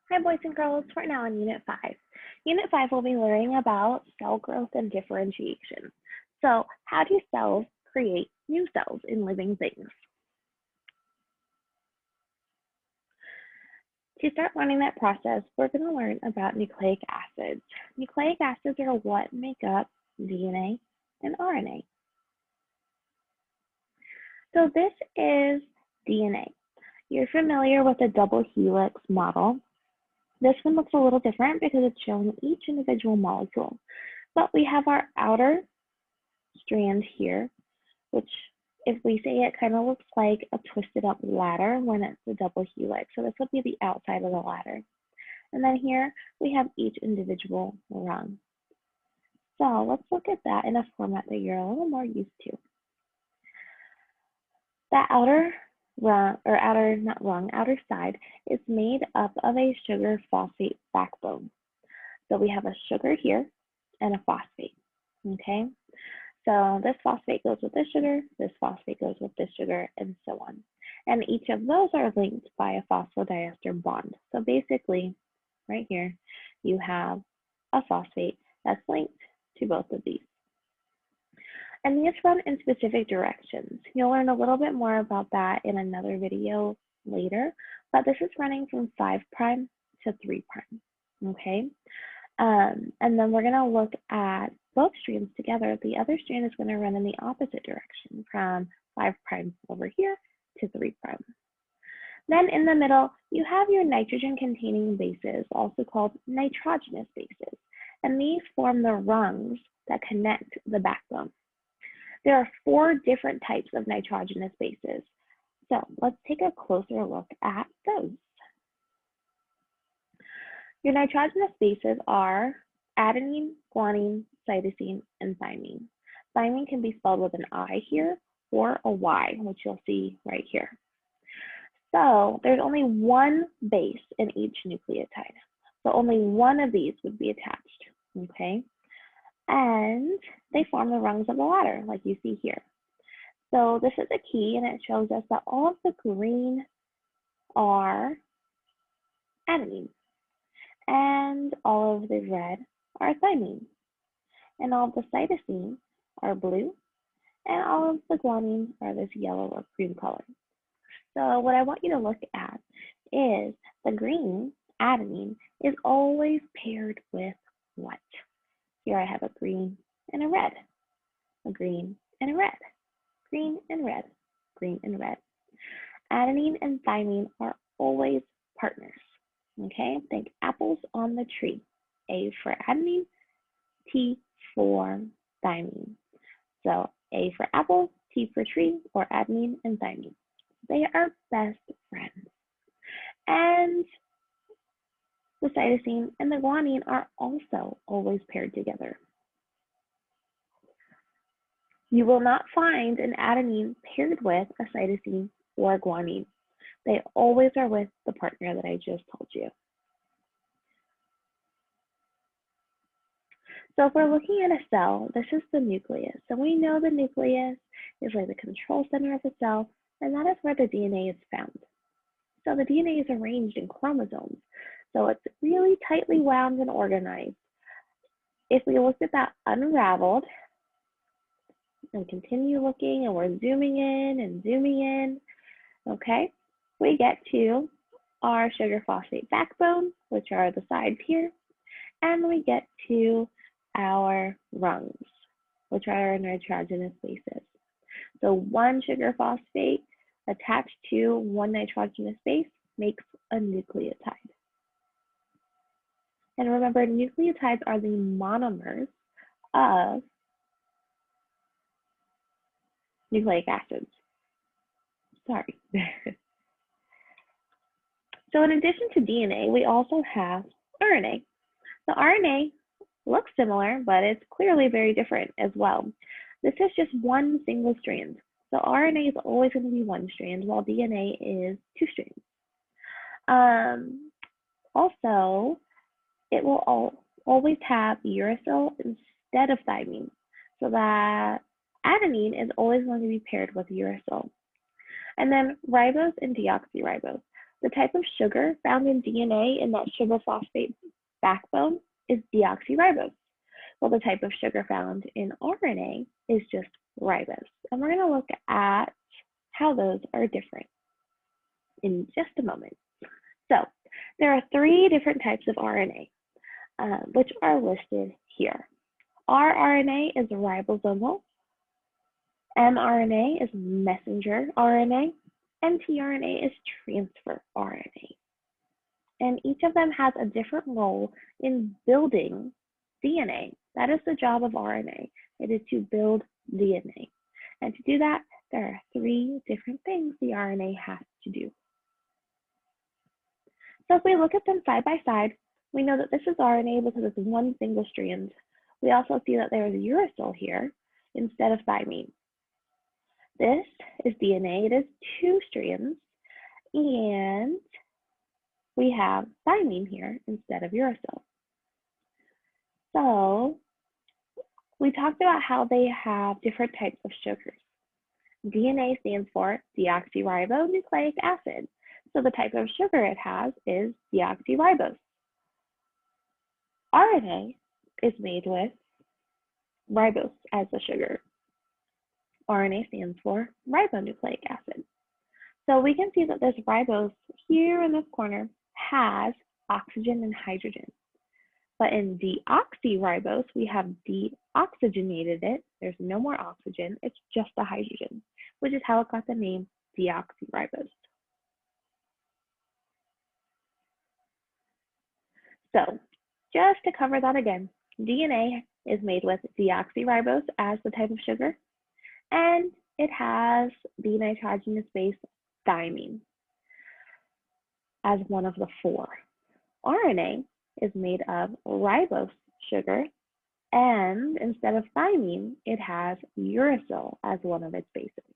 Hi, boys and girls. We're now in Unit 5. Unit 5 will be learning about cell growth and differentiation. So, how do cells create new cells in living things? To start learning that process, we're going to learn about nucleic acids. Nucleic acids are what make up DNA and RNA. So, this is DNA. You're familiar with the double helix model. This one looks a little different because it's showing each individual molecule. But we have our outer strand here, which if we say it kind of looks like a twisted up ladder when it's a double helix. So this will be the outside of the ladder. And then here we have each individual rung. So let's look at that in a format that you're a little more used to. That outer rung, or outer side is made up of a sugar phosphate backbone. So we have a sugar here and a phosphate, okay? So this phosphate goes with this phosphate goes with this sugar, and so on. And each of those are linked by a phosphodiester bond. So basically, right here, you have a phosphate that's linked to both of these. And these run in specific directions. You'll learn a little bit more about that in another video later, but this is running from 5' to 3', okay? And then we're going to look at both strands together. The other strand is going to run in the opposite direction from 5' over here to 3'. Then in the middle, you have your nitrogen-containing bases, also called nitrogenous bases, and these form the rungs that connect the backbone. There are 4 different types of nitrogenous bases. So let's take a closer look at those. Your nitrogenous bases are adenine, guanine, cytosine, and thymine. Thymine can be spelled with an I here or a Y, which you'll see right here. So there's only one base in each nucleotide. So only one of these would be attached, okay? And they form the rungs of the ladder, like you see here. So this is a key, and it shows us that all of the green are adenine, and all of the red are thymine, and all of the cytosine are blue, and all of the guanine are this yellow or green color. So what I want you to look at is the green adenine is always paired with what? Here I have a green and a red, a green and a red, green and red, green and red. Adenine and thymine are always partners, okay? Think apples on the tree. A for adenine, T for thymine. So A for apple, T for tree, or adenine and thymine. They are best friends. And the cytosine and the guanine are also always paired together. You will not find an adenine paired with a cytosine or a guanine. They always are with the partner that I just told you. So if we're looking at a cell, this is the nucleus. So we know the nucleus is like the control center of the cell, and that is where the DNA is found. So the DNA is arranged in chromosomes. So it's really tightly wound and organized. If we look at that unraveled and continue looking, and we're zooming in and zooming in, okay, we get to our sugar phosphate backbone, which are the sides here, and we get to our rungs, which are our nitrogenous bases. So one sugar phosphate attached to one nitrogenous base makes a nucleotide. And remember, nucleotides are the monomers of nucleic acids. Sorry. So in addition to DNA, we also have RNA. The RNA looks similar, but it's clearly very different as well. This is just one single strand. So RNA is always going to be one strand, while DNA is 2 strands. Also, it will always have uracil instead of thymine. So that adenine is always going to be paired with uracil. And then ribose and deoxyribose. The type of sugar found in DNA in that sugar phosphate backbone is deoxyribose, while the type of sugar found in RNA is just ribose. And we're going to look at how those are different in just a moment. So there are 3 different types of RNA, which are listed here. rRNA is ribosomal, mRNA is messenger RNA, and tRNA is transfer RNA. And each of them has a different role in building DNA. That is the job of RNA. It is to build DNA. And to do that, there are 3 different things the RNA has to do. So if we look at them side by side, we know that this is RNA because it's one single strand. We also see that there is uracil here instead of thymine. This is DNA. It is 2 strands, and we have thymine here instead of uracil. So we talked about how they have different types of sugars. DNA stands for deoxyribonucleic acid. So the type of sugar it has is deoxyribose. RNA is made with ribose as the sugar. RNA stands for ribonucleic acid. So we can see that this ribose here in this corner has oxygen and hydrogen. But in deoxyribose, we have deoxygenated it. There's no more oxygen. It's just the hydrogen, which is how it got the name deoxyribose. So just to cover that again, DNA is made with deoxyribose as the type of sugar, and it has the nitrogenous base thymine as one of the 4. RNA is made of ribose sugar, and instead of thymine, it has uracil as one of its bases.